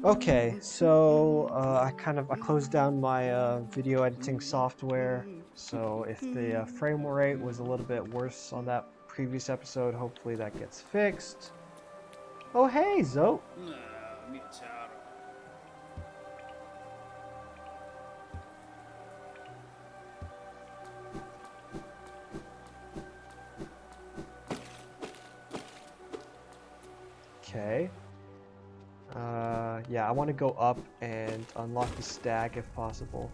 Okay, so I closed down my video editing software. So if the frame rate was a little bit worse on that previous episode, hopefully that gets fixed. Oh hey, Zoe. Okay. Yeah, I want to go up and unlock the stag if possible.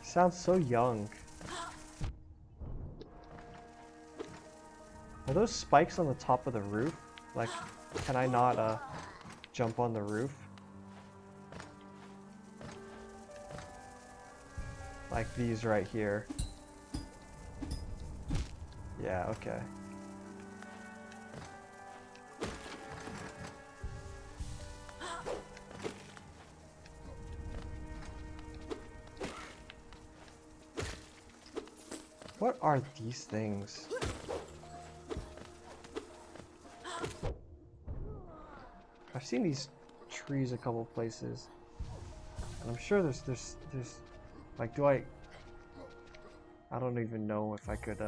Sounds so young. Are those spikes on the top of the roof? Like, can I not jump on the roof? Like these right here. Yeah, okay. What are these things? I've seen these trees a couple places. And I'm sure there's like, I don't even know if I could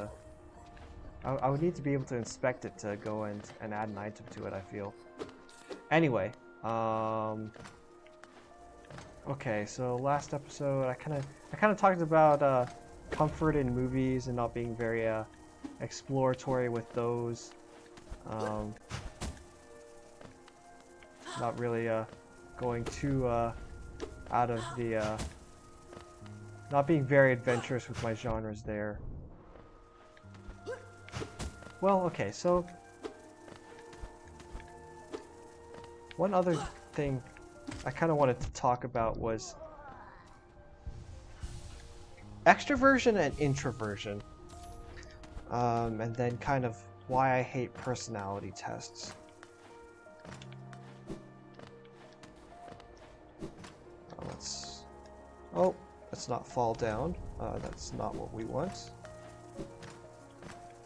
I would need to be able to inspect it to go and add an item to it, I feel. Anyway, okay, so last episode I kinda talked about comfort in movies and not being very exploratory with those. Not really going too out of the not being very adventurous with my genres there. Well, okay, so one other thing I kind of wanted to talk about was extroversion and introversion, and then kind of why I hate personality tests. Oh, let's not fall down. That's not what we want.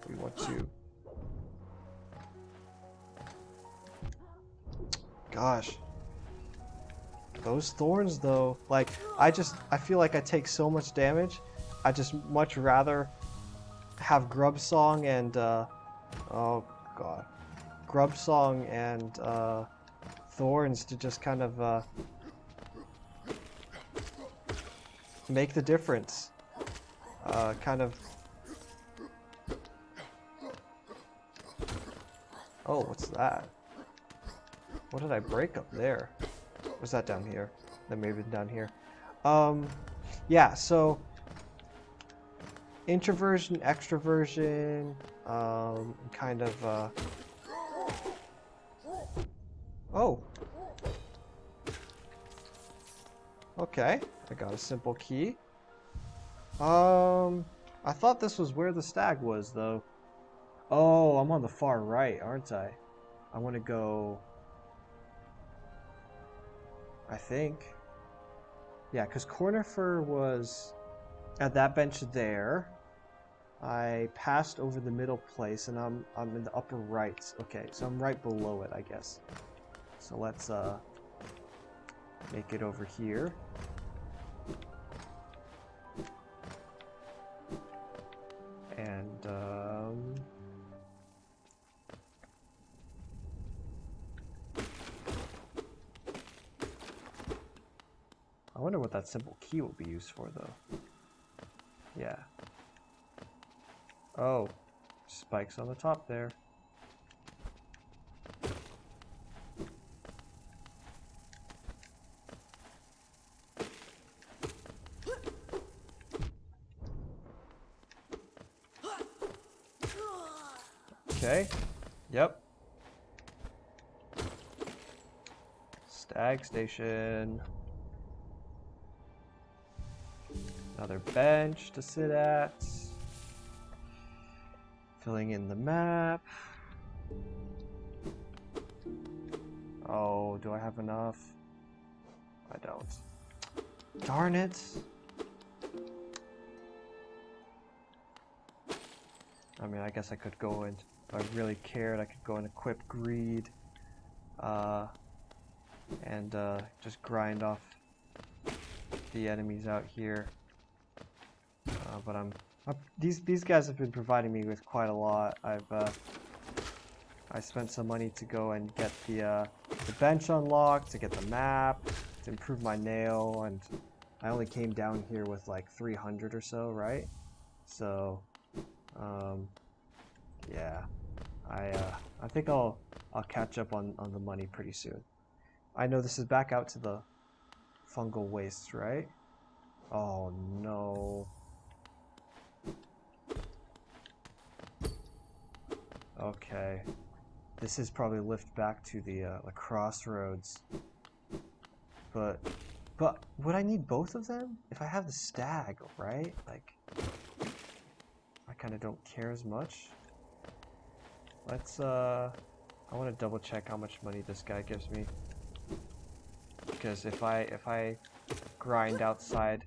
We want to... Gosh. Those thorns, though, like, I feel like I take so much damage. I just much rather have Grub Song and, oh, God. Grub Song and, thorns to just kind of, make the difference. Kind of... Oh, what's that? What did I break up there? Was that down here? That may have been down here. Yeah, so... Introversion, extroversion, kind of, Oh! Okay, I got a simple key. I thought this was where the stag was, though. Oh, I'm on the far right, aren't I? I want to go... I think. Yeah, because Cornifer was at that bench there. I passed over the middle place, and I'm in the upper right. Okay, so I'm right below it, I guess. So let's make it over here. And I wonder what that simple key will be used for, though. Yeah. Oh, spikes on the top there. Okay. Yep. Stag station. Another bench to sit at. Filling in the map. Oh, do I have enough? I don't. Darn it! I mean, I guess I could go and, if I really cared, I could go and equip Greed, and just grind off the enemies out here. But these guys have been providing me with quite a lot. I spent some money to go and get the bench unlocked, to get the map, to improve my nail, and I only came down here with like 300 or so, right? So, yeah, I think I'll catch up on the money pretty soon. I know this is back out to the fungal wastes, right? Oh no. Okay. This is probably lift back to the crossroads. But would I need both of them? If I have the stag, right? Like, I kind of don't care as much. Let's, I want to double check how much money this guy gives me. Because if I grind outside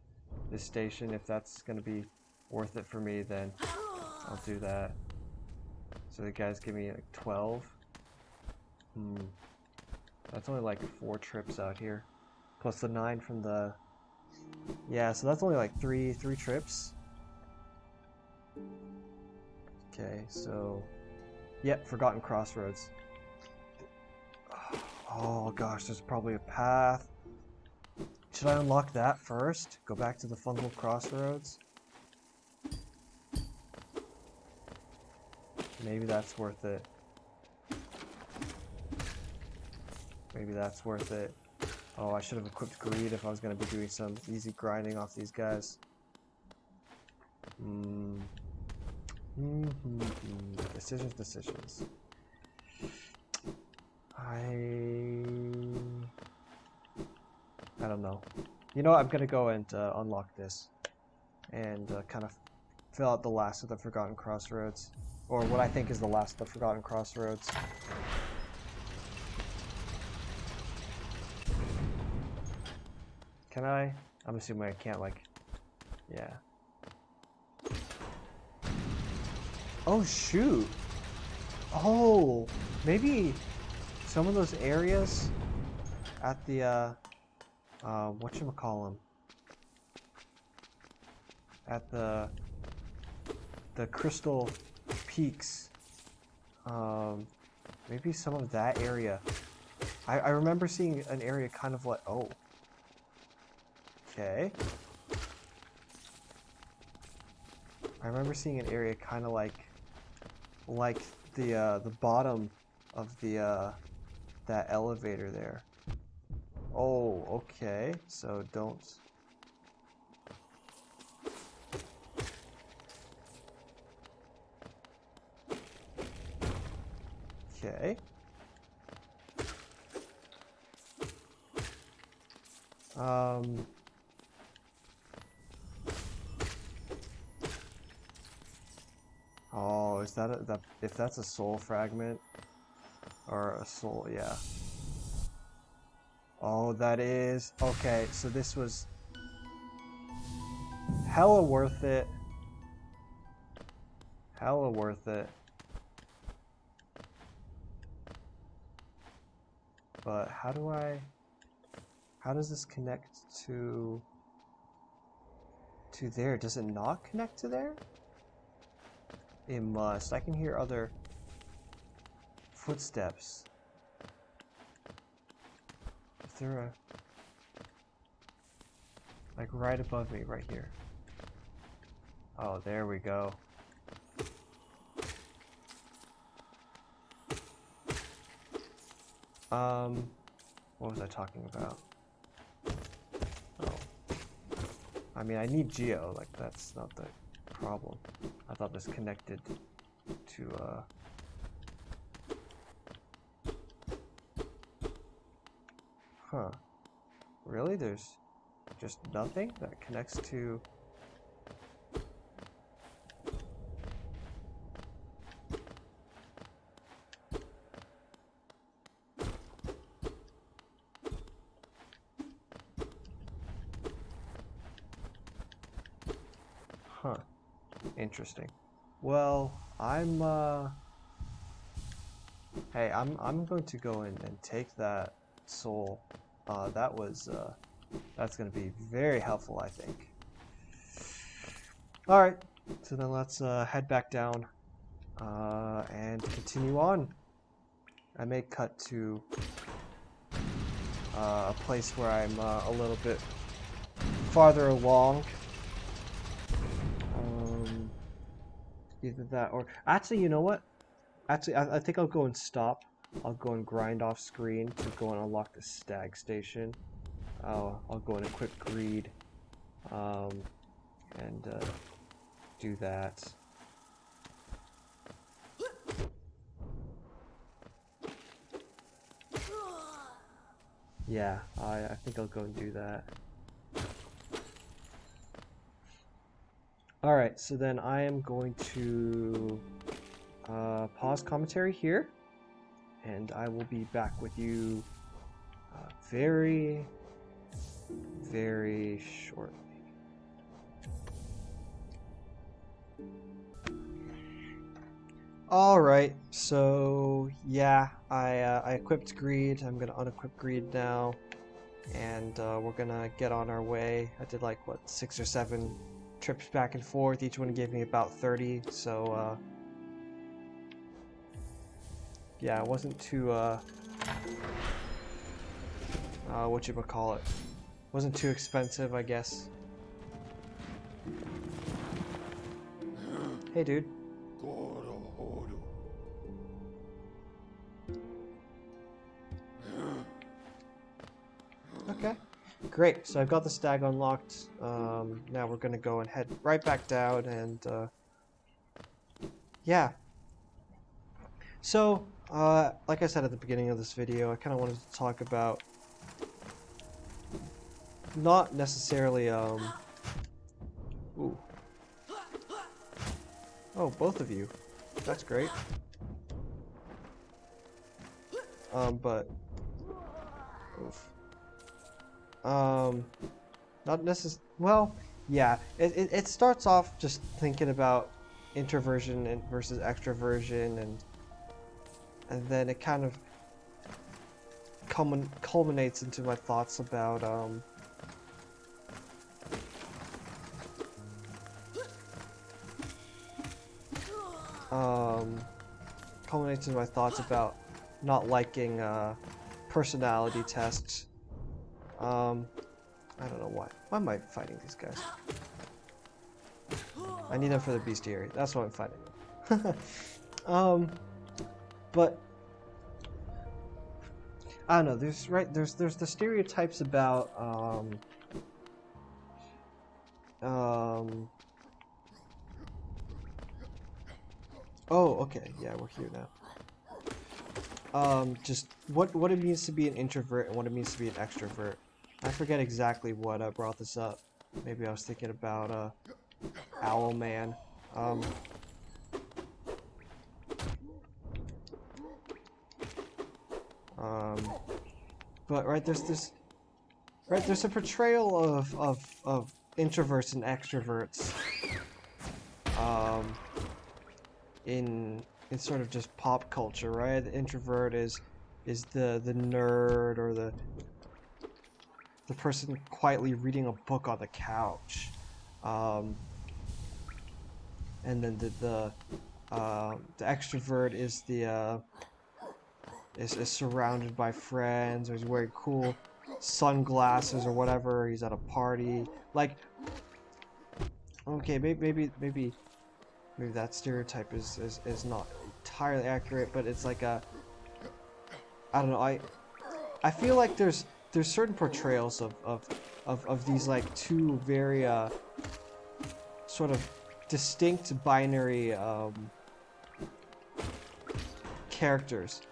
this station, if that's going to be worth it for me, then I'll do that. So the guys give me like 12. That's only like 4 trips out here. Plus the 9 from the... Yeah, so that's only like 3 trips. Okay, so... Yep, Forgotten Crossroads. Oh gosh, there's probably a path. Should I unlock that first? Go back to the Fungal Crossroads? Maybe that's worth it. Maybe that's worth it. Oh, I should have equipped Greed if I was going to be doing some easy grinding off these guys. Decisions. I don't know. You know what? I'm going to go and unlock this. And kind of fill out the last of the Forgotten Crossroads. Or what I think is the last of the Forgotten Crossroads. Can I? I'm assuming I can't, like... Yeah. Oh, shoot! Oh! Maybe some of those areas at the, whatchamacallem? At the Crystal Peaks. Maybe some of that area. I remember seeing an area kind of like... Oh. Okay. I remember seeing an area kind of like the bottom of the that elevator there. Oh, okay. So don't. Okay. Oh, is that if that's a soul fragment or a soul, yeah. Oh, that is okay. So this was hella worth it. Hella worth it. But how does this connect to there? Does it not connect to there? It must. I can hear other footsteps. Is there a... Like right above me, right here. Oh, there we go. What was I talking about? Oh. I mean, I need Geo, like that's not the problem. I thought this connected to, Huh. Really? There's just nothing that connects to... Interesting. Well, hey, I'm going to go in and take that soul. That's going to be very helpful, I think. All right, so then let's head back down and continue on. I may cut to a place where I'm a little bit farther along. Either that or actually, you know what? Actually, I think I'll go and stop. I'll go and grind off screen to go and unlock the stag station. I'll go and equip greed, and do that. Yeah, I think I'll go and do that. Alright, so then I am going to pause commentary here, and I will be back with you very, very shortly. Alright, so yeah, I equipped greed. I'm gonna unequip greed now, and we're gonna get on our way. I did like, what, 6 or 7 trips back and forth. Each one gave me about 30, so yeah, it wasn't too whatchamacallit, wasn't too expensive, I guess. Hey, dude. Okay, great. So I've got the stag unlocked. Now we're gonna go and head right back down, and yeah. So, like I said at the beginning of this video, I kind of wanted to talk about not necessarily ooh. Oh, both of you. That's great. But oof. Not necessarily. Well, yeah. It starts off just thinking about introversion and versus extroversion, and then it kind of culminates into my thoughts about culminates into my thoughts about not liking personality tests. I don't know why. Why am I fighting these guys? I need them for the bestiary. That's why I'm fighting them. But I don't know. There's the stereotypes about oh, okay. Yeah, we're here now. Just what it means to be an introvert and what it means to be an extrovert. I forget exactly what brought this up. Maybe I was thinking about Owlman. But there's a portrayal of introverts and extroverts in sort of just pop culture, right? The introvert is the nerd, or the person quietly reading a book on the couch, and then the extrovert is is surrounded by friends, or he's wearing cool sunglasses or whatever. He's at a party. Like, okay, maybe that stereotype is not entirely accurate, but it's like I don't know. I feel like there's certain portrayals of these like two very sort of distinct binary characters,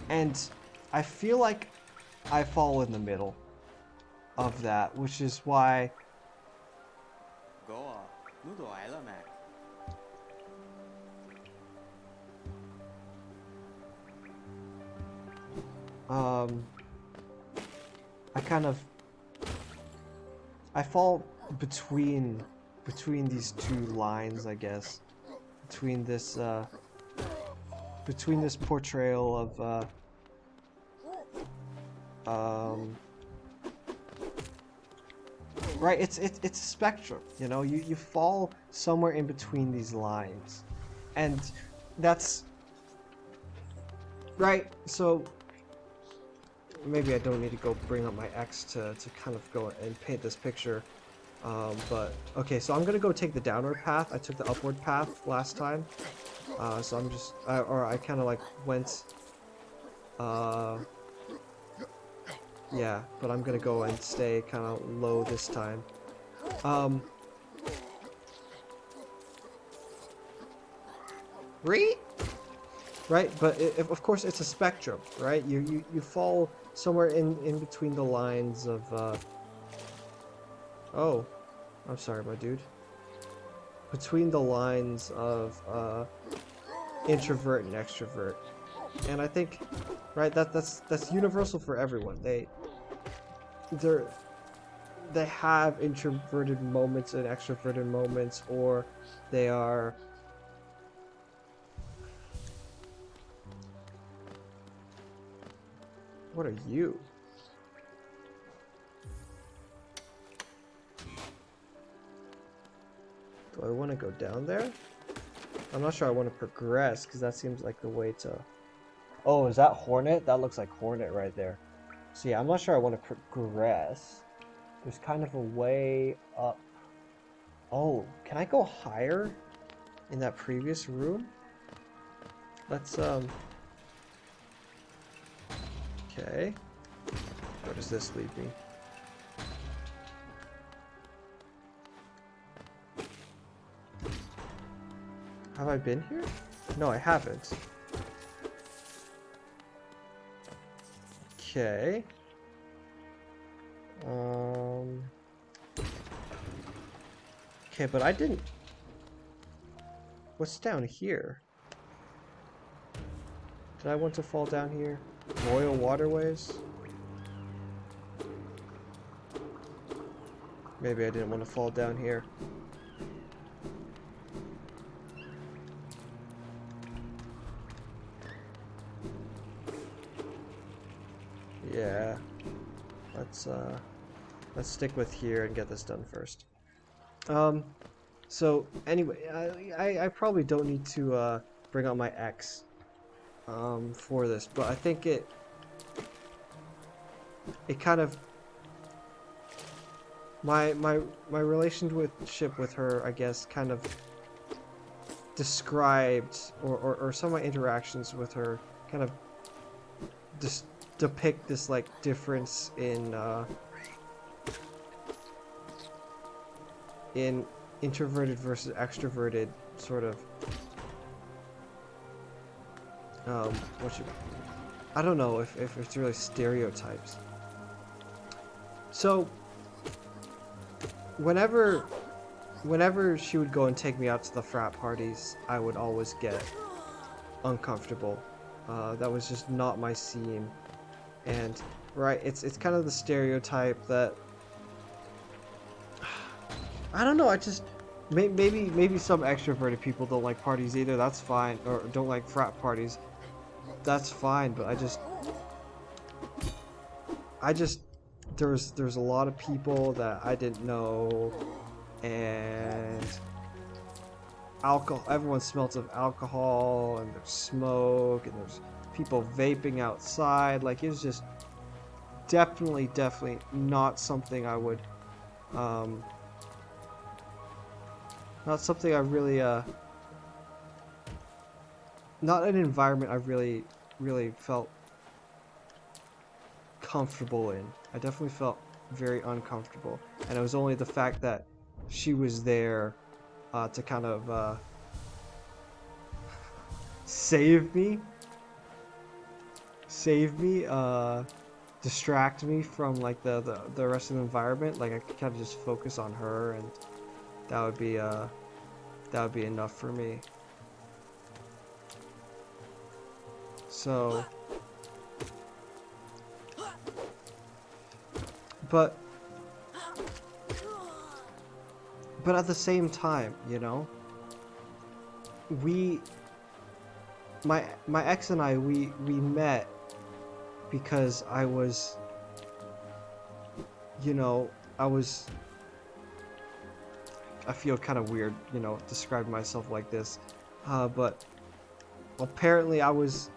and I feel like I fall in the middle of that, which is why I fall between between these two lines, I guess, between this portrayal of right, it's a spectrum, you know. You fall somewhere in between these lines, and that's right. So maybe I don't need to go bring up my X to kind of go and paint this picture. But okay, so I'm gonna go take the downward path. I took the upward path last time, so I'm just I kind of like went yeah, but I'm gonna go and stay kind of low this time. Right, but of course it's a spectrum, right? You fall somewhere in between the lines of oh, I'm sorry, my dude. Between the lines of introvert and extrovert. And I think, right, that's universal for everyone. They have introverted moments and extroverted moments, or they are what are you? Do I want to go down there? I'm not sure I want to progress, because that seems like the way to... Oh, is that Hornet? That looks like Hornet right there. So yeah, I'm not sure I want to progress. There's kind of a way up. Oh, can I go higher in that previous room? Let's, okay. Where does this lead me? Have I been here? No, I haven't. Okay. Okay, but I didn't... What's down here? Did I want to fall down here? Royal Waterways? Maybe I didn't want to fall down here. Yeah. Let's stick with here and get this done first. So anyway, I probably don't need to bring out my X for this, but I think it kind of my relationship with her, I guess, kind of described, or some of my interactions with her kind of just depict this like difference in introverted versus extroverted sort of I don't know if it's really stereotypes. So whenever she would go and take me out to the frat parties, I would always get uncomfortable. That was just not my scene. And right, it's kind of the stereotype that I don't know. I just maybe some extroverted people don't like parties either. That's fine, or don't like frat parties. That's fine. But I just there's a lot of people that I didn't know, and alcohol. Everyone smells of alcohol, and there's smoke, and there's people vaping outside. Like, it's just definitely not something I would not something I really not an environment I really felt comfortable in. I definitely felt very uncomfortable, and it was only the fact that she was there to kind of save me, distract me from like the rest of the environment. Like, I could kind of just focus on her, and that would be enough for me. So, but at the same time, you know, we, my ex and I, we met because I was, you know, I feel kind of weird, you know, describing myself like this, but apparently I was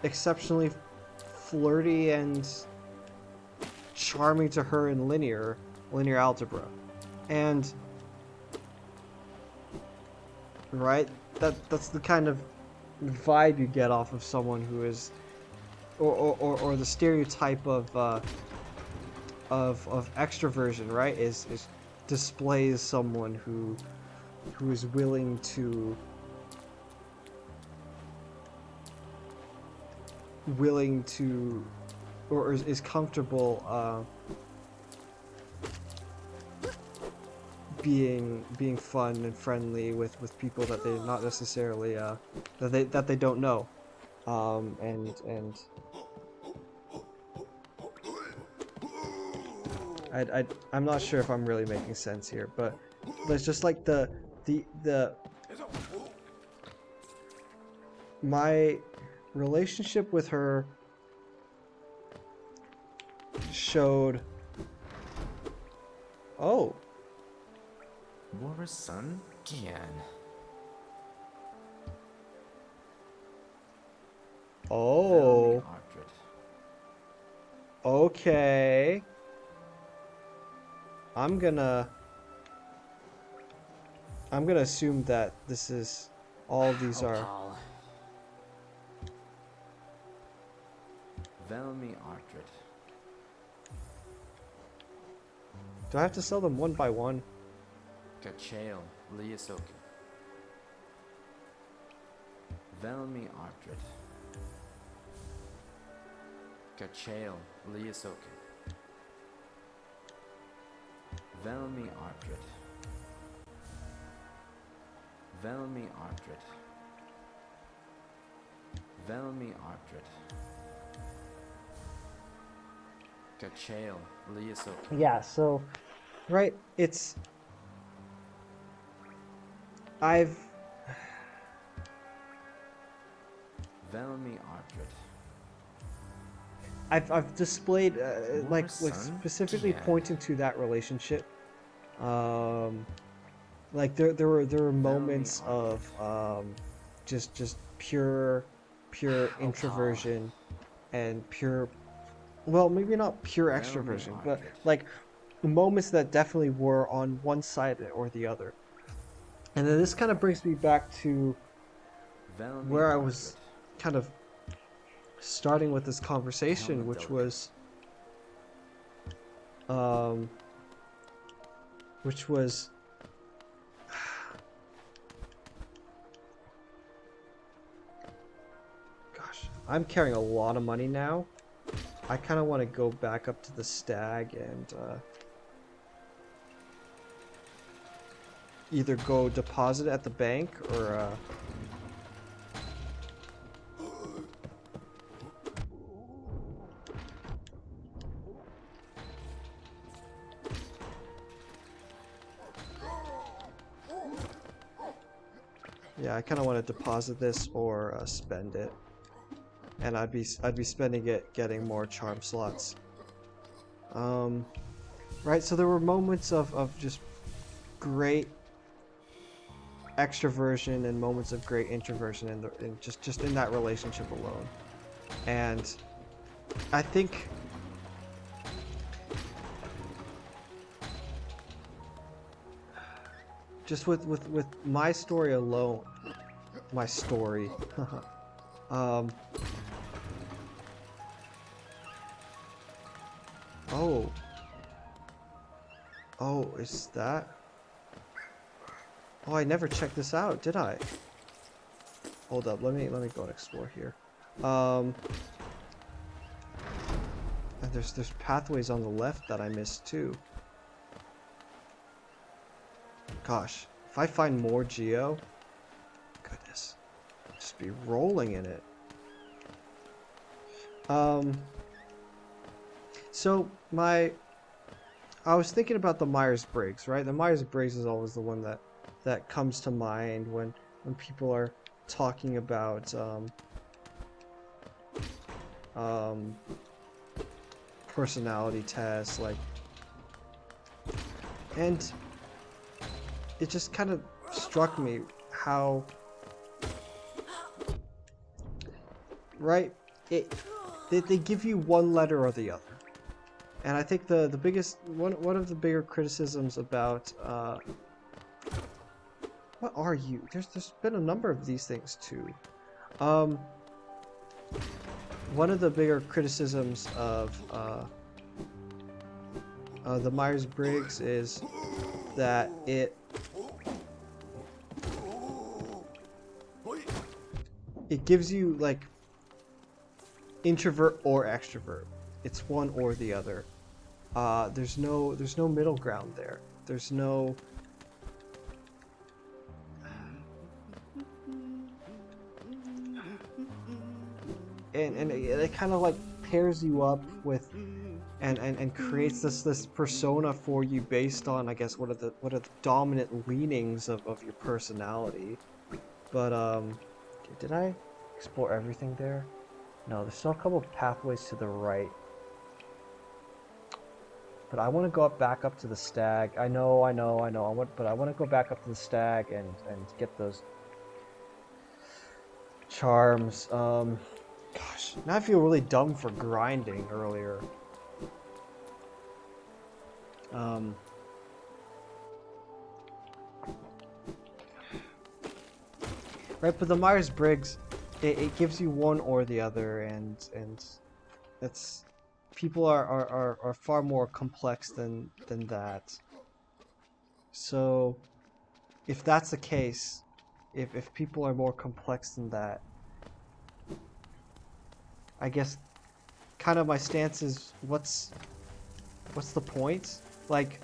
exceptionally flirty and charming to her in linear algebra, and right, that's the kind of vibe you get off of someone who is, or the stereotype of extroversion, right, is displays someone who is willing to or is comfortable being fun and friendly with people that they're not necessarily that they don't know, and I'm not sure if I'm really making sense here, but it's just like the my relationship with her showed. Oh. War Sun Gian. Oh. Okay. I'm gonna assume that this is all these are. Velmi Artred. Do I have to sell them one by one? Gachael Liasoki. Velmi Artred. Gachael Liasoki. Velmi Artred. Velmi Artred. Velmi Artred. Gachael Liasoki. Yeah, so right, it's I've Velmi Artred. I've displayed like specifically pointing to that relationship. Like there were moments of just pure introversion and pure, well, maybe not pure extroversion, but like moments that definitely were on one side or the other. And then this kind of brings me back to where I was kind of starting with this conversation, which was gosh, I'm carrying a lot of money now. I kind of want to go back up to the stag and either go deposit at the bank or yeah, I kind of want to deposit this or spend it, and I'd be spending it getting more charm slots. Right, so there were moments of just great extroversion and moments of great introversion in just in that relationship alone, and I think just with my story alone, my story, oh, is that? Oh, I never checked this out, did I? Hold up, let me go and explore here. And there's pathways on the left that I missed too. Gosh, if I find more geo, goodness, just be rolling in it. So my I was thinking about the Myers-Briggs, right? The Myers-Briggs is always the one that comes to mind when people are talking about personality tests, like, and it just kind of struck me how, right, they give you one letter or the other. And I think the biggest one of the bigger criticisms about what are you? There's been a number of these things too. One of the bigger criticisms of the Myers-Briggs is that it gives you like introvert or extrovert. It's one or the other. There's no middle ground there. There's no and it kind of like pairs you up with and creates this persona for you based on, I guess, what are the dominant leanings of your personality. But okay, did I explore everything there? No, there's still a couple of pathways to the right. But I want to go back up to the stag. I know. But I want to go back up to the stag and get those charms. Gosh, now I feel really dumb for grinding earlier. Right, but the Myers-Briggs, it gives you one or the other, and it's people are far more complex than that. So, if that's the case, if people are more complex than that, I guess kind of my stance is what's the point? Like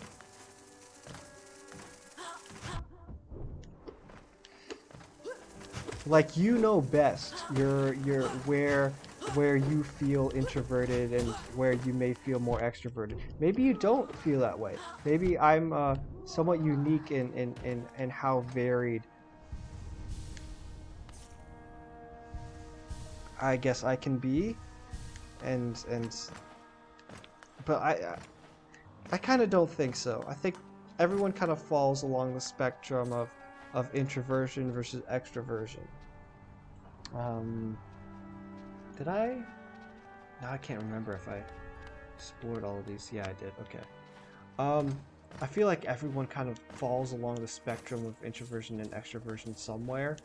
you know best. You're where you feel introverted and where you may feel more extroverted. Maybe you don't feel that way. Maybe I'm somewhat unique in how varied I guess I can be, but I kind of don't think so. I think everyone kind of falls along the spectrum of introversion versus extroversion. Did I? No, I can't remember if I explored all of these. Yeah, I did. Okay. I feel like everyone kind of falls along the spectrum of introversion and extroversion somewhere,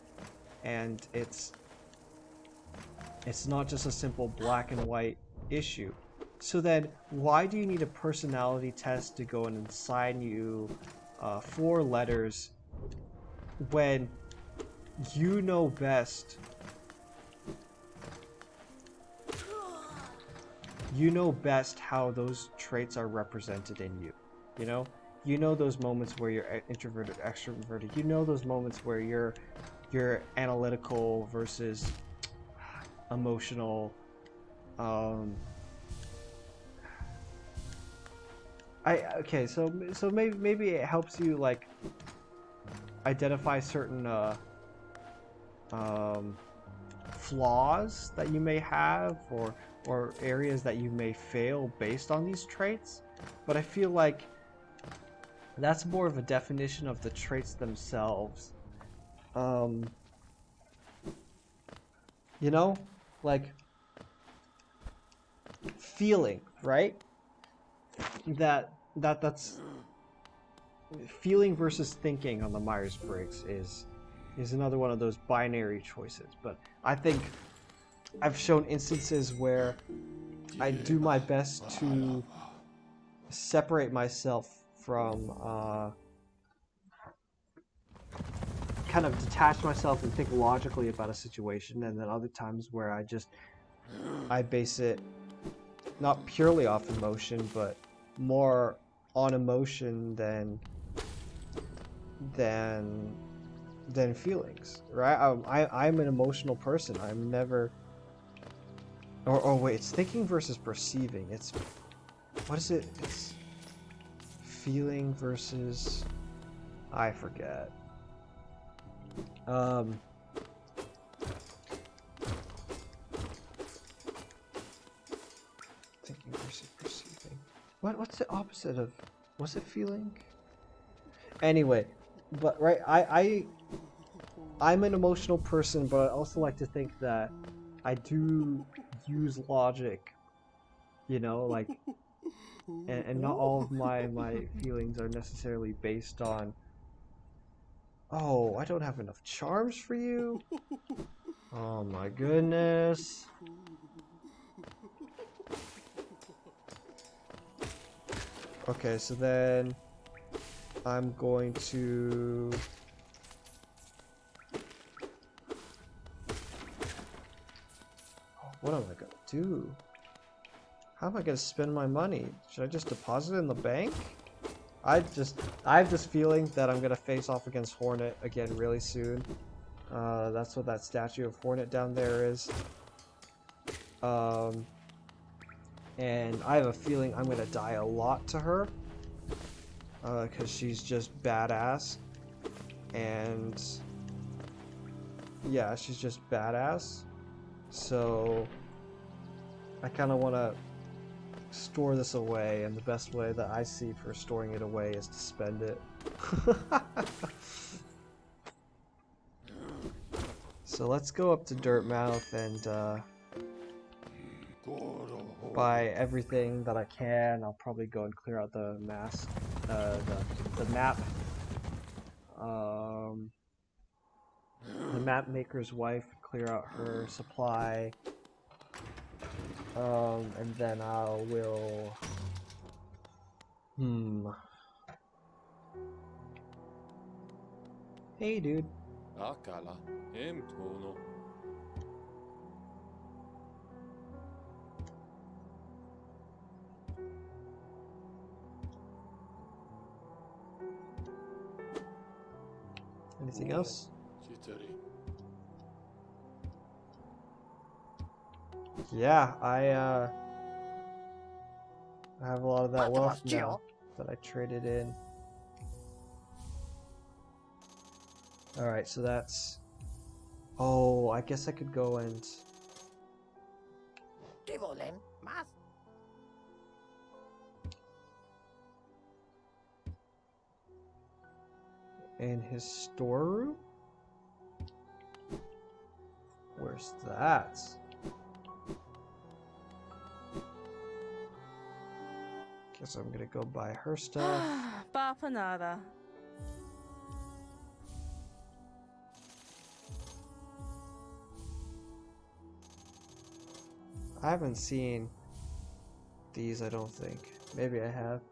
and it's not just a simple black and white issue. So then, why do you need a personality test to go and assign you 4 letters when you know best? You know best how those traits are represented in you. You know those moments where you're introverted, extroverted. You know those moments where you're analytical versus emotional. Okay, so maybe it helps you like identify certain flaws that you may have or areas that you may fail based on these traits. But I feel like that's more of a definition of the traits themselves. Like feeling, right? That's feeling versus thinking on the Myers-Briggs is another one of those binary choices. But I think I've shown instances where I do my best to separate myself from kind of detach myself and think logically about a situation, and then other times where I base it not purely off emotion, but more on emotion than feelings, right? I'm an emotional person. I'm never. Or wait, it's thinking versus perceiving. What is it? feeling versus... I forget. Thinking versus perceiving. What's the opposite of... Was it feeling? Anyway, but right, I'm an emotional person, but I also like to think that I do use logic, you know, like, and not all of my feelings are necessarily based on, oh, I don't have enough charms for you. Oh my goodness. Okay, so then I'm going to... What am I gonna do? How am I gonna spend my money? Should I just deposit it in the bank? I have this feeling that I'm gonna face off against Hornet again really soon. That's what that statue of Hornet down there is. And I have a feeling I'm gonna die a lot to her. Because she's just badass. And yeah, she's just badass. So I kind of want to store this away, and the best way that I see for storing it away is to spend it. So let's go up to Dirtmouth and buy everything that I can. I'll probably go and clear out the the map. The map maker's wife, clear out her supply. And then I will... Hey, dude. Akala, tono. Anything else? Chitari. Yeah, I have a lot of that wealth now that I traded in. Alright, so that's... Oh, I guess I could go and... In his storeroom? Where's that? Guess I'm gonna go buy her stuff. Bapanada. I haven't seen these, I don't think. Maybe I have.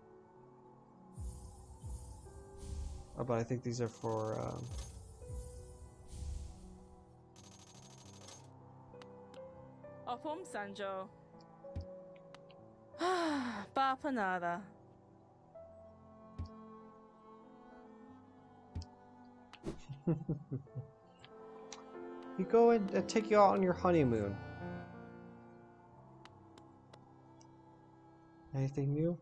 Oh, but I think these are for, Opum Sanjo. Bapanada. You go and take you out on your honeymoon. Anything new?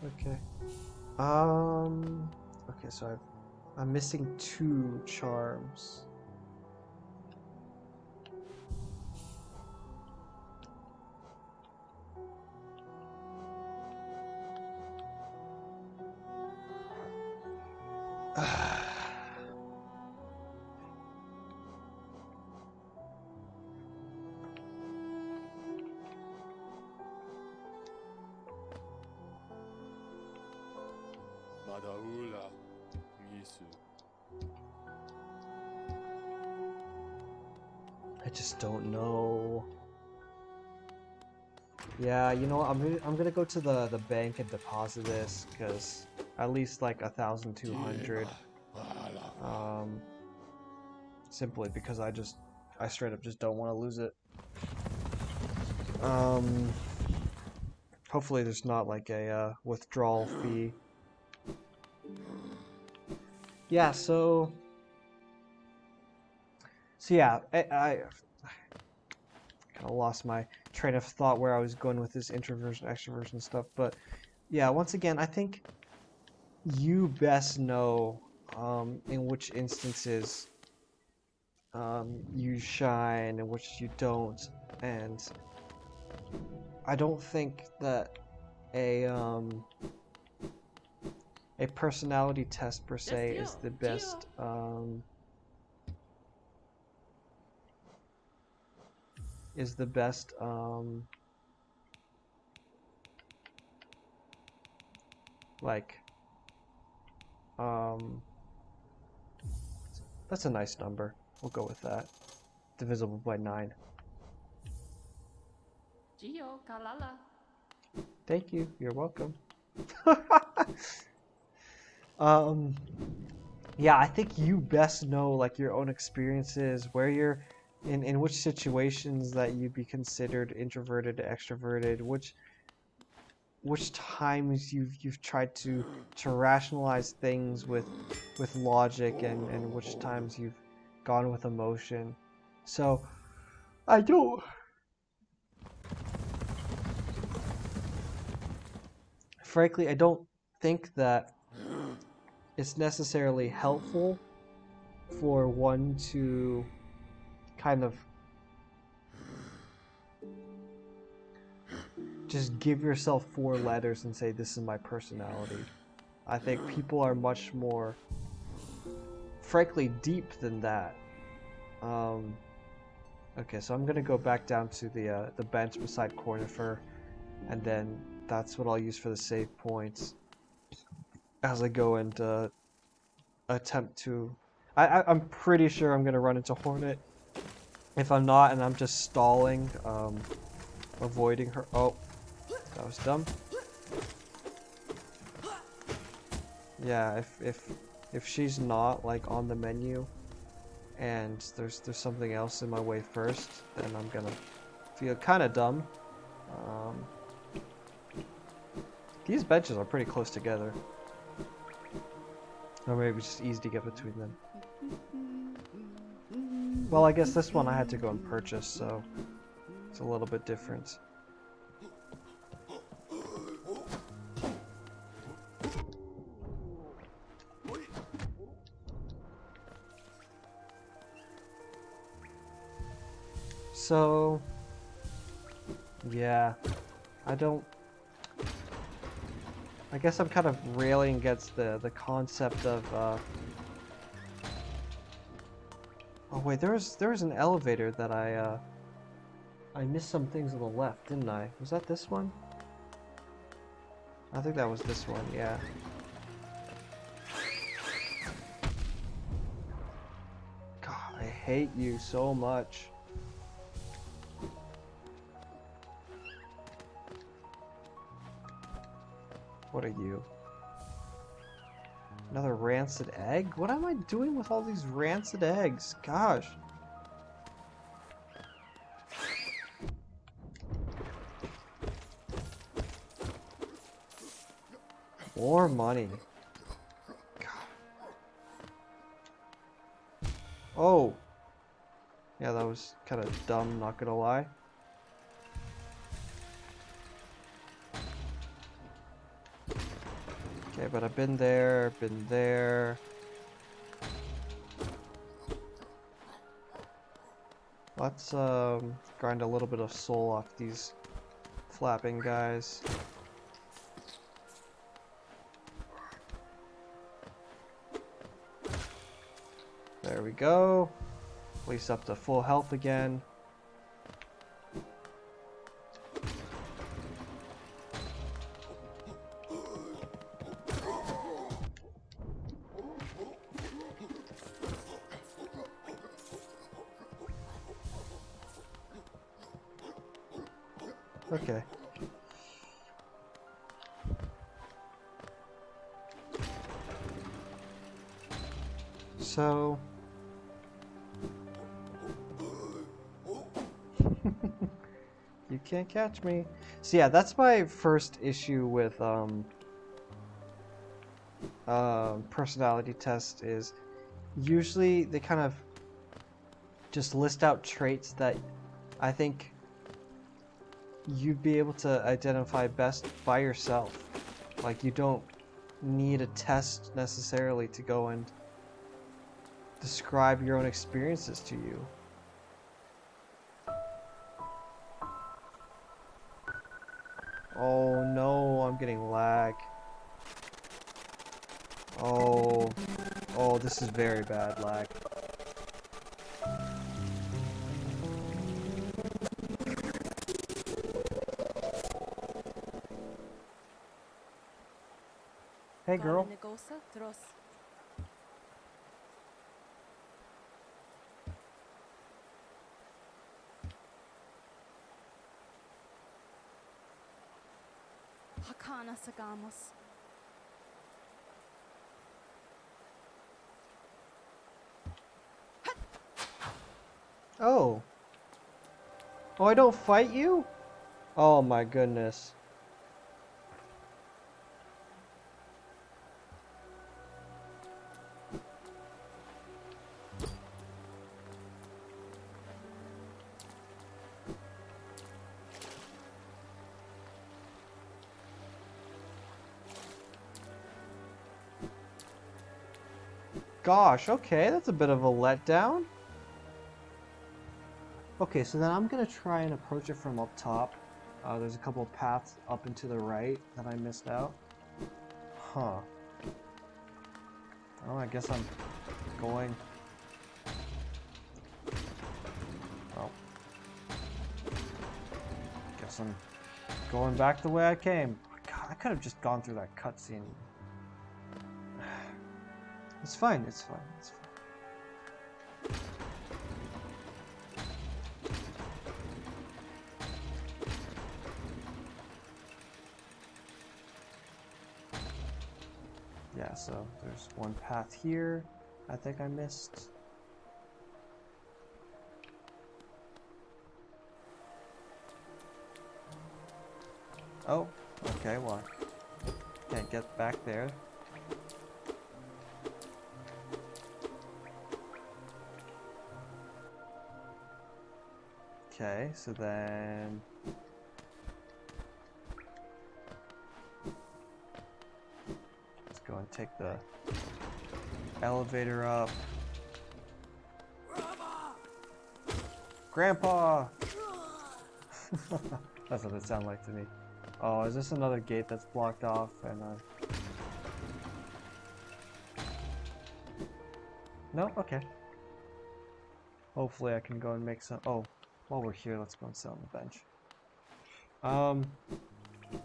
Okay. Okay, so I'm missing 2 charms. Madaula. Misu. I just don't know. Yeah, you know what? I'm gonna go to the bank and deposit this because at least like 1,200. Simply because I straight up just don't want to lose it. Hopefully there's not like a withdrawal fee. yeah, so yeah, I kind of lost my train of thought where I was going with this introversion, extroversion stuff. But yeah, once again, I think you best know in which instances you shine and which you don't. And I don't think that a personality test per se is the best like that's a nice number. We'll go with that. Divisible by 9. Gio, Kalala. Thank you. You're welcome. Yeah, I think you best know like your own experiences, where you're in which situations that you'd be considered introverted, extroverted, which times you've tried to rationalize things with logic, and which times you've gone with emotion. So I don't frankly I don't think that it's necessarily helpful for one to kind of just give yourself 4 letters and say this is my personality. I think people are much more frankly deep than that. Okay, so I'm gonna go back down to the bench beside Cornifer, and then that's what I'll use for the save points as I go and attempt to. I'm pretty sure I'm gonna run into Hornet. If I'm not, and I'm just stalling, avoiding her. Oh, that was dumb. Yeah, if she's not like on the menu, and there's something else in my way first, then I'm gonna feel kind of dumb. These benches are pretty close together, or maybe it's just easy to get between them. Well, I guess this one I had to go and purchase, so it's a little bit different. So, yeah, I guess I'm kind of railing against the concept of, oh wait, there was an elevator that I missed some things on the left, didn't I? Was that this one? I think that was this one, yeah. God, I hate you so much. What are you? Another rancid egg? What am I doing with all these rancid eggs? Gosh. More money. God. Oh. Yeah, that was kind of dumb, not gonna lie. Okay, but I've been there, been there. Let's grind a little bit of soul off these flapping guys. There we go. At least up to full health again. Okay. So you can't catch me. So yeah, that's my first issue with personality test is usually they kind of just list out traits that I think you'd be able to identify best by yourself. Like, you don't need a test necessarily to go and describe your own experiences to you. Oh no, I'm getting lag. Oh, this is very bad lag. Hey girl. Negosa Tros. Hakana Sagamos. Oh. Oh, I don't fight you? Oh my goodness. Gosh, okay, that's a bit of a letdown. Okay, so then I'm gonna try and approach it from up top. There's a couple of paths up and to the right that I missed out. Huh. Oh, I guess I'm going... Oh. Guess I'm going back the way I came. God, I could have just gone through that cutscene. It's fine, it's fine, it's fine. Yeah, so there's one path here I think I missed. Oh, okay, well, I can't get back there. Okay, so then... let's go and take the elevator up. Grandpa! That's what it sounded like to me. Oh, is this another gate that's blocked off? And no? Okay. Hopefully I can go and make some... Oh, while we're here, let's go and sit on the bench.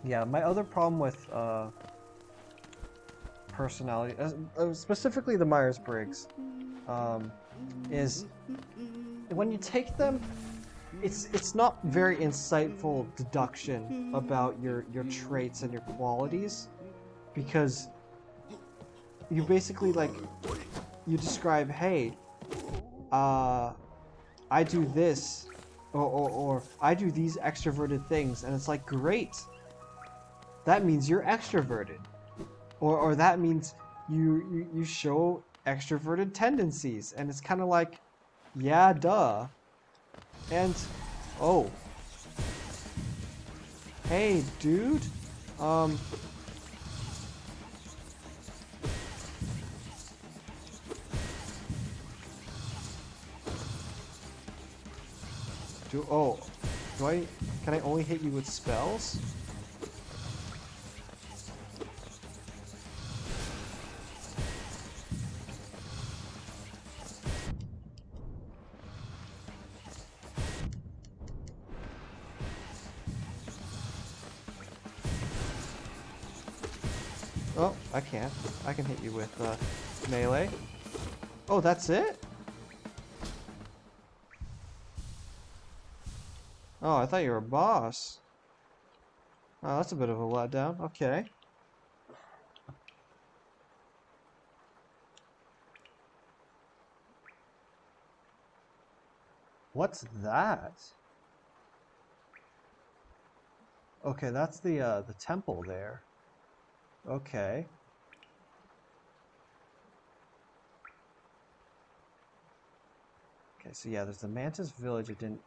Yeah, my other problem with personality, specifically the Myers-Briggs, is when you take them, it's not very insightful deduction about your traits and your qualities, because you basically, like, you describe, hey, I do this, or I do these extroverted things, and it's like, great, that means you're extroverted, or that means you show extroverted tendencies, and it's kind of like, yeah, duh. And oh, hey dude, can I only hit you with spells? Oh, I can't. I can hit you with melee. Oh, that's it? Oh, I thought you were a boss. Oh, that's a bit of a letdown. Okay. What's that? Okay, that's the temple there. Okay. Okay, so yeah, there's the Mantis Village I didn't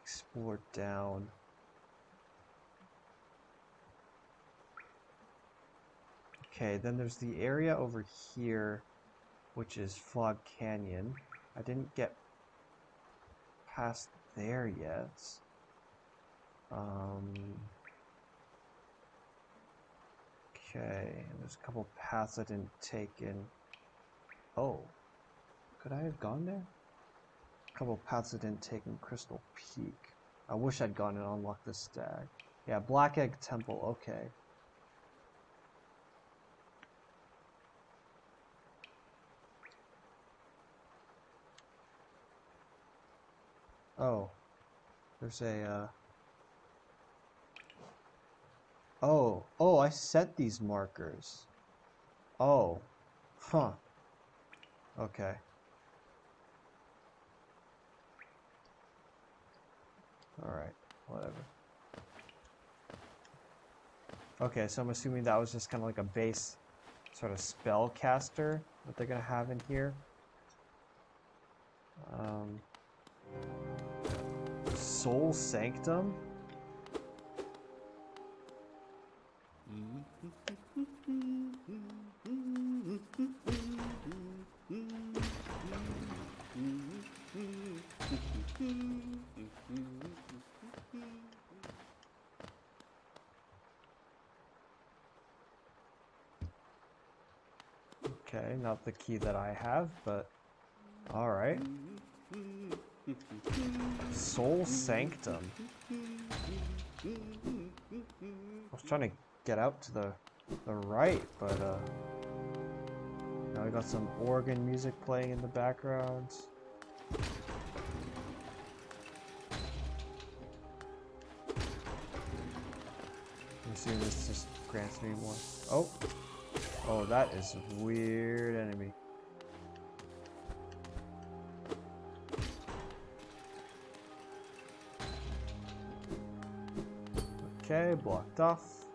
explore down. Okay, then there's the area over here, which is Fog Canyon. I didn't get past there yet. Okay, and there's a couple paths I didn't take in. Oh, could I have gone there? A couple paths I didn't take in Crystal Peak. I wish I'd gone and unlocked this stag. Yeah, Black Egg Temple, okay. Oh, there's a, Oh, I set these markers. Oh, huh. Okay. Alright, whatever. Okay, so I'm assuming that was just kind of like a base sort of spell caster that they're gonna have in here. Soul Sanctum? Okay, not the key that I have, but alright. Soul Sanctum. I was trying to get out to the right, but now we got some organ music playing in the background. I'm assuming this just grants me more. Oh, that is a weird enemy. Okay, blocked off.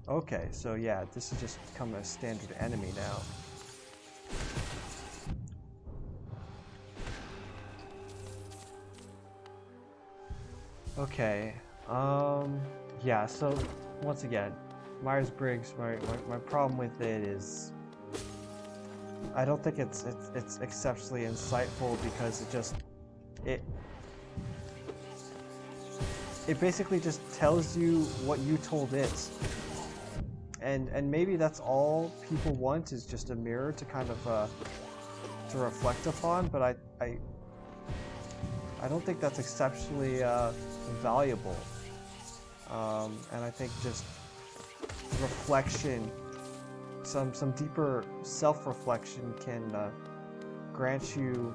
Okay, so yeah, this has just become a standard enemy now. Okay, yeah, so once again, Myers-Briggs, my problem with it is I don't think it's exceptionally insightful because it basically just tells you what you told it. And maybe that's all people want, is just a mirror to kind of to reflect upon, but I don't think that's exceptionally valuable. And I think just reflection, some deeper self-reflection can grant you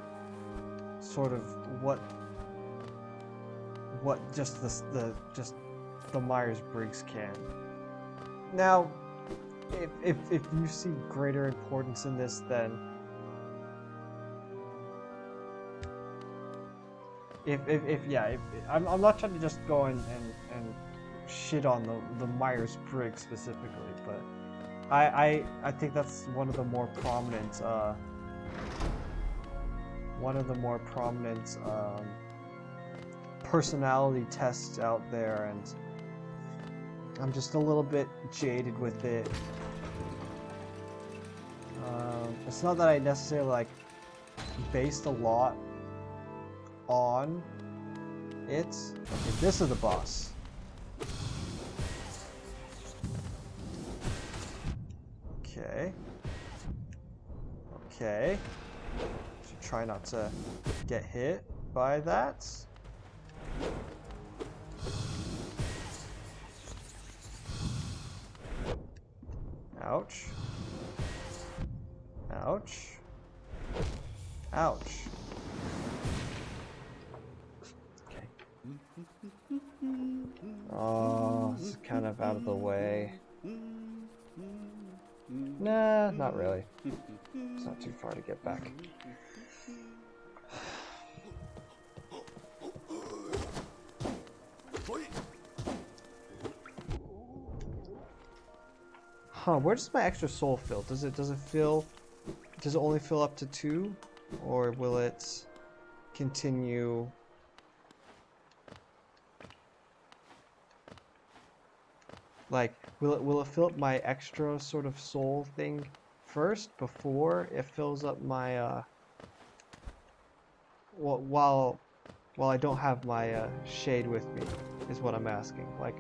sort of what just the Myers-Briggs can. Now, if you see greater importance in this, then I'm not trying to just go and shit on the Myers-Briggs specifically, but I think that's one of the more prominent personality tests out there, and I'm just a little bit jaded with it. It's not that I necessarily based a lot on it. Okay, this is the boss. Okay. Okay. Should try not to get hit by that. Ouch. Ouch. Ouch. Okay. Oh, it's kind of out of the way. Nah, not really. It's not too far to get back. Huh, where does my extra soul fill? Does it only fill up to 2? Or will it continue? Like, will it fill up my extra sort of soul thing first before it fills up my while I don't have my shade with me is what I'm asking. Like,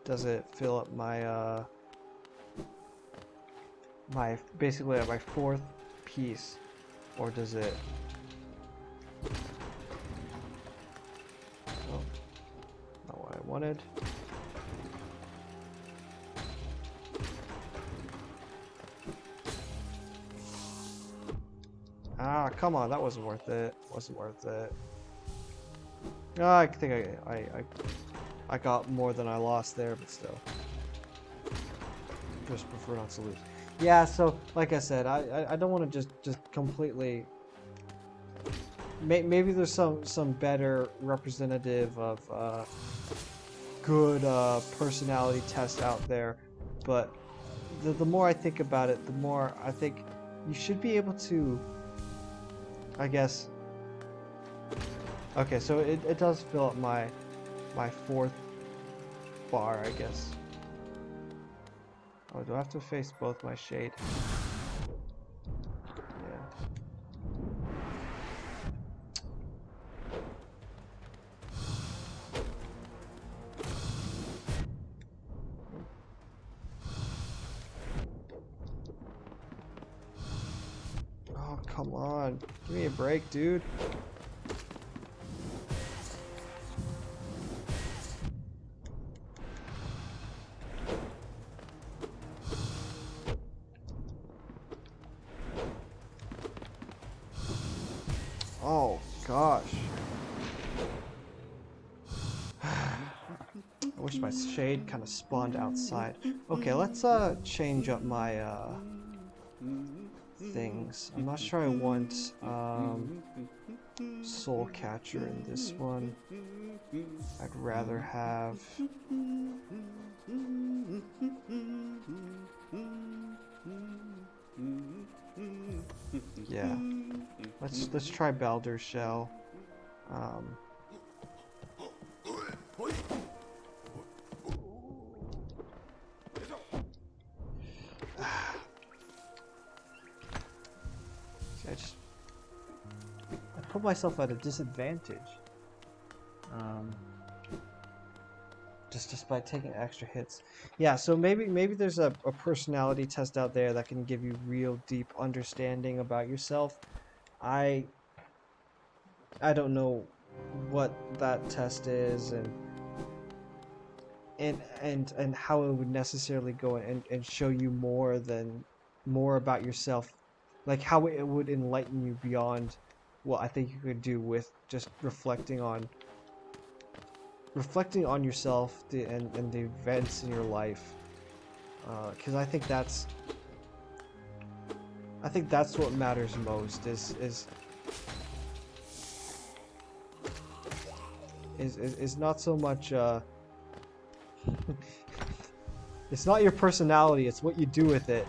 does it fill up my basically my 4th piece, or does it? Oh, not what I wanted. Ah, come on, that wasn't worth it. Wasn't worth it. I think I got more than I lost there, but still. Just prefer not to lose. Yeah, so like I said, I don't want to just completely. Maybe there's some better representative of good personality tests out there, but the more I think about it, the more I think you should be able to. I guess. Okay, so it does fill up my 4th bar, I guess. Oh, do I have to face both my shade? Yeah. Oh, come on. Give me a break, dude. Oh, gosh. I wish my shade kind of spawned outside. Okay, let's change up my things. I'm not sure I want Soul Catcher in this one. I'd rather have yeah. Let's try Baldur's Shell. See, I put myself at a disadvantage. Just by taking extra hits. Yeah, so maybe there's a personality test out there that can give you real deep understanding about yourself. I don't know what that test is and how it would necessarily go and show you more about yourself, like how it would enlighten you beyond what I think you could do with just reflecting on yourself and the events in your life, because I think that's what matters most is not so much it's not your personality, it's what you do with it.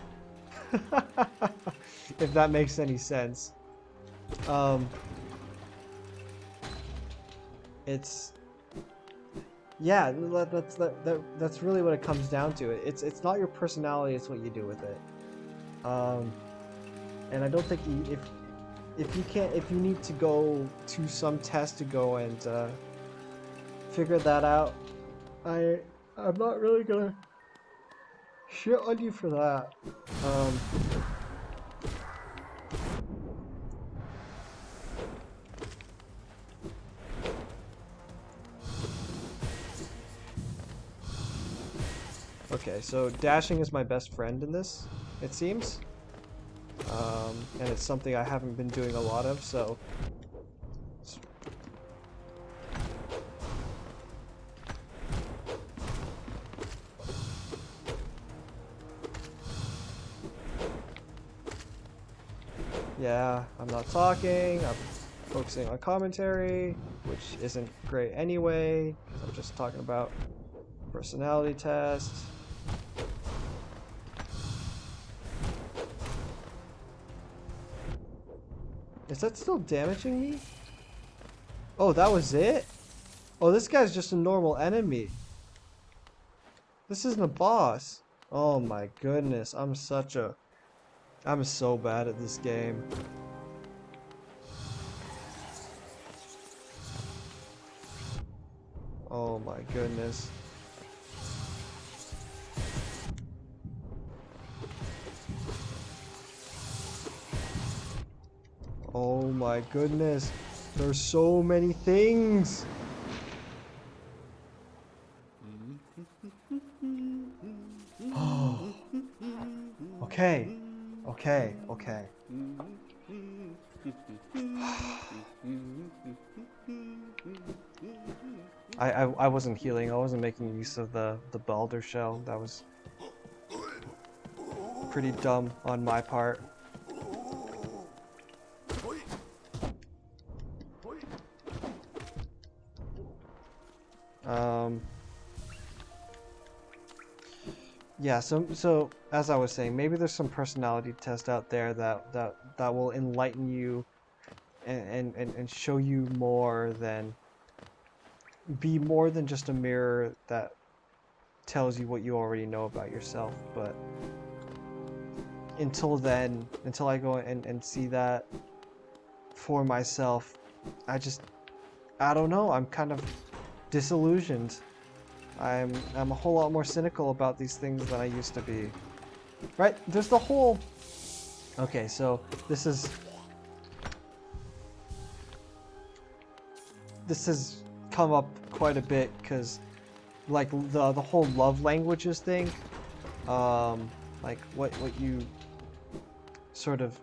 If that makes any sense. It's yeah, that's really what it comes down to. It's not your personality, it's what you do with it. And I don't think if you need to go to some test to go and figure that out, I'm not really gonna shit on you for that. Okay, so dashing is my best friend in this, it seems. And it's something I haven't been doing a lot of, so... Yeah, I'm not talking, I'm focusing on commentary, which isn't great anyway, because I'm just talking about personality tests. Is that still damaging me? Oh, that was it? Oh, this guy's just a normal enemy. This isn't a boss. Oh my goodness, I'm so bad at this game. Oh my goodness. Oh my goodness. There's so many things. Oh. Okay. Okay. Okay. I wasn't healing. I wasn't making use of the Balder shell. That was pretty dumb on my part. Yeah, so as I was saying, maybe there's some personality test out there that will enlighten you and show you more than be more than just a mirror that tells you what you already know about yourself. But until then, until I go and see that for myself, I don't know, I'm kind of disillusioned. I'm a whole lot more cynical about these things than I used to be. Right? There's the whole... Okay, so this has come up quite a bit because, like, the whole love languages thing, like what you sort of,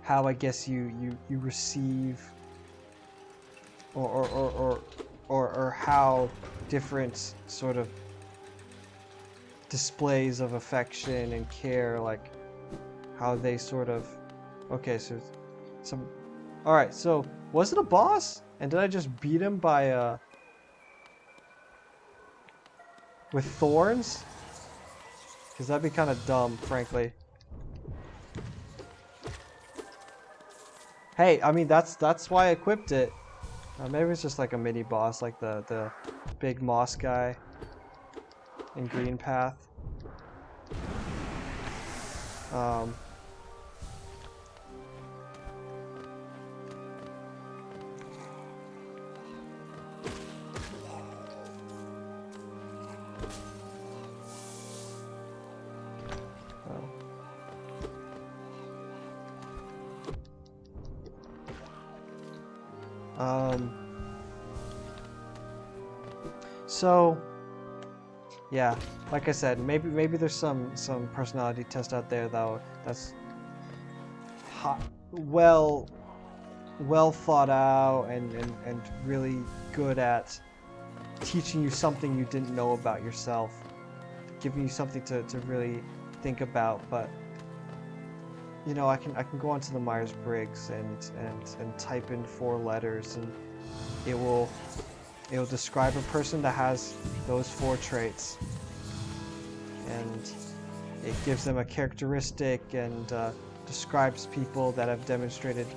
how I guess you receive or how different sort of displays of affection and care, like how they sort of... Okay, so some... Alright, so was it a boss? And did I just beat him by with thorns? Because that'd be kind of dumb, frankly. Hey, I mean, that's why I equipped it. Maybe it's just like a mini boss, like the big moss guy in Green Path. So yeah, like I said, maybe there's some personality test out there though that's well thought out and really good at teaching you something you didn't know about yourself, giving you something to really think about. But you know, I can go onto the Myers-Briggs and type in 4 letters, and it will describe a person that has those 4 traits, and it gives them a characteristic and describes people that have demonstrated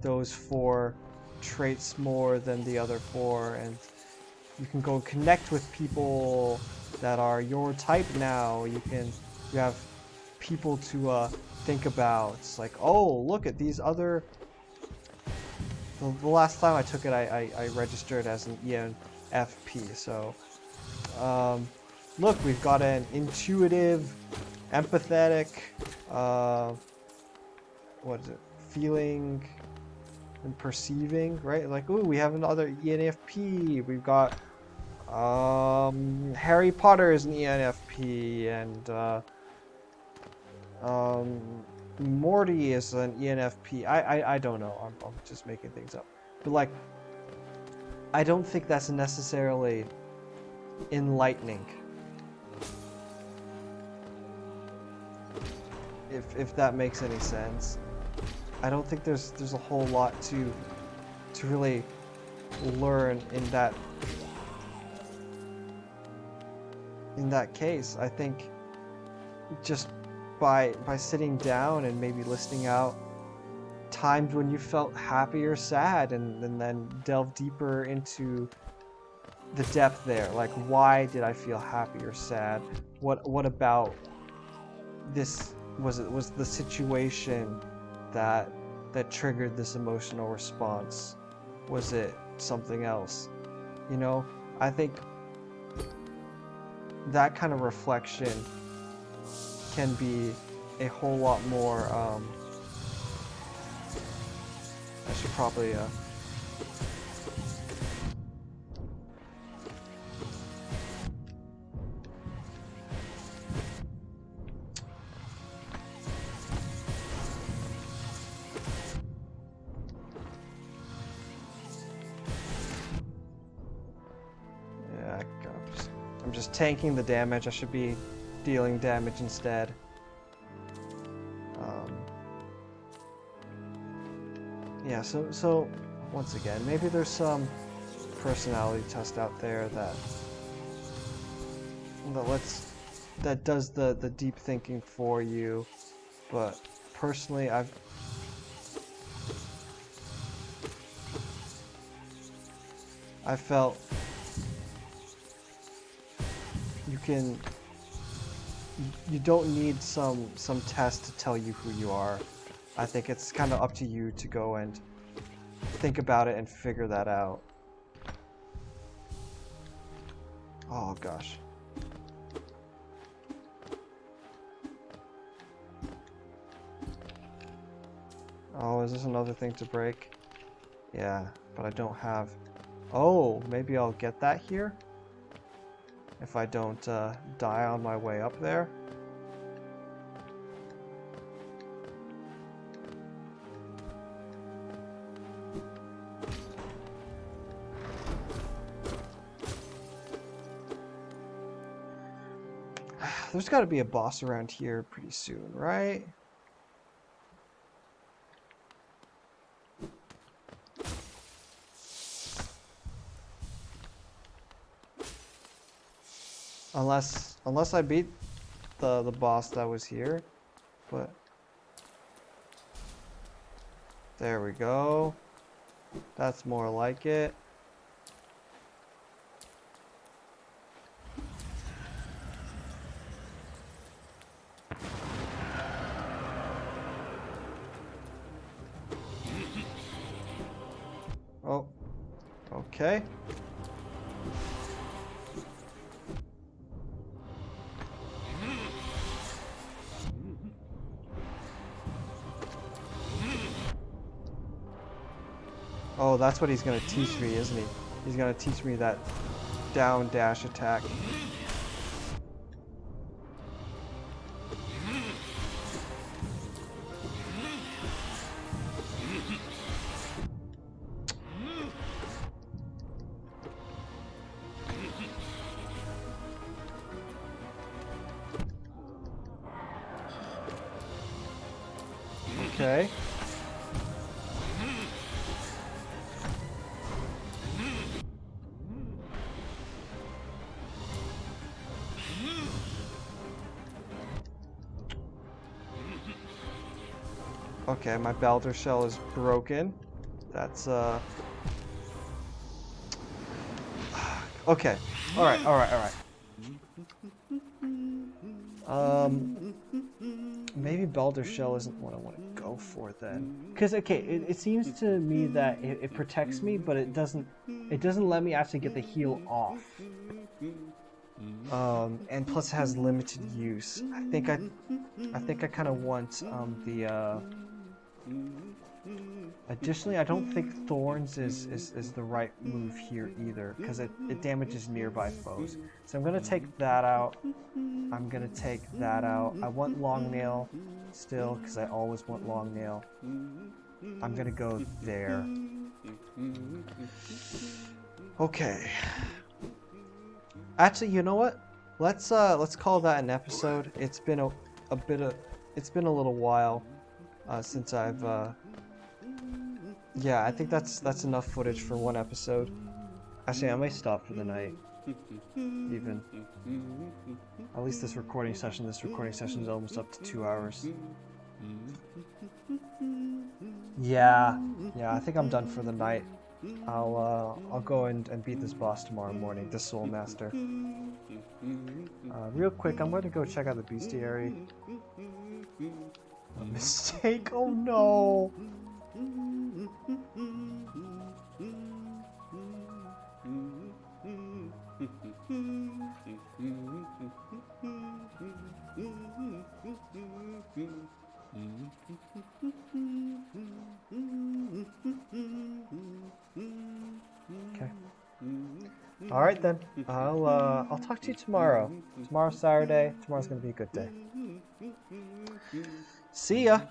those 4 traits more than the other 4, and you can go connect with people that are your type now. You have people to think about. It's like, oh, look at these other... The last time I took it, I registered as an ENFP. So, look, we've got an intuitive, empathetic, what is it? Feeling and perceiving, right? Like, ooh, we have another ENFP. We've got Harry Potter is an ENFP, and Morty is an ENFP. I don't know. I'm just making things up. But like, I don't think that's necessarily enlightening. If that makes any sense. I don't think there's a whole lot to really learn in that case. I think just by sitting down and maybe listing out times when you felt happy or sad, and then delve deeper into the depth there. Like, why did I feel happy or sad? What about this was the situation that triggered this emotional response? Was it something else? You know, I think that kind of reflection can be a whole lot more. I should probably yeah, I'm just tanking the damage. I should be dealing damage instead. Yeah, so once again, maybe there's some personality test out there that does the deep thinking for you, but personally I felt you don't need some test to tell you who you are. I think it's kind of up to you to go and think about it and figure that out. Oh gosh. Oh, is this another thing to break? Yeah, but I don't have... Oh, maybe I'll get that here? If I don't die on my way up there? There's got to be a boss around here pretty soon, right? Unless I beat the boss that was here, but there we go. That's more like it. Oh, okay. Oh, that's what he's gonna teach me, isn't he? He's gonna teach me that down dash attack. Okay. Okay, my Balder shell is broken. That's okay. Alright. Maybe Balder shell isn't what I want to go for then. Because okay, it seems to me that it protects me, but it doesn't let me actually get the heal off. And plus it has limited use. I think I kind of want the additionally, I don't think Thorns is the right move here either, because it damages nearby foes. So I'm gonna take that out. I'm gonna take that out. I want Long Nail still, because I always want Long Nail. I'm gonna go there. Okay. Actually, you know what? Let's call that an episode. It's been a little while since I've yeah, I think that's enough footage for one episode. Actually, I might stop for the night. Even. At least this recording session is almost up to 2 hours. Yeah, I think I'm done for the night. I'll go and beat this boss tomorrow morning, the Soul Master. Real quick, I'm going to go check out the bestiary. A mistake? Oh no! Okay. All right then. I'll talk to you tomorrow. Tomorrow's Saturday. Tomorrow's gonna be a good day. See ya.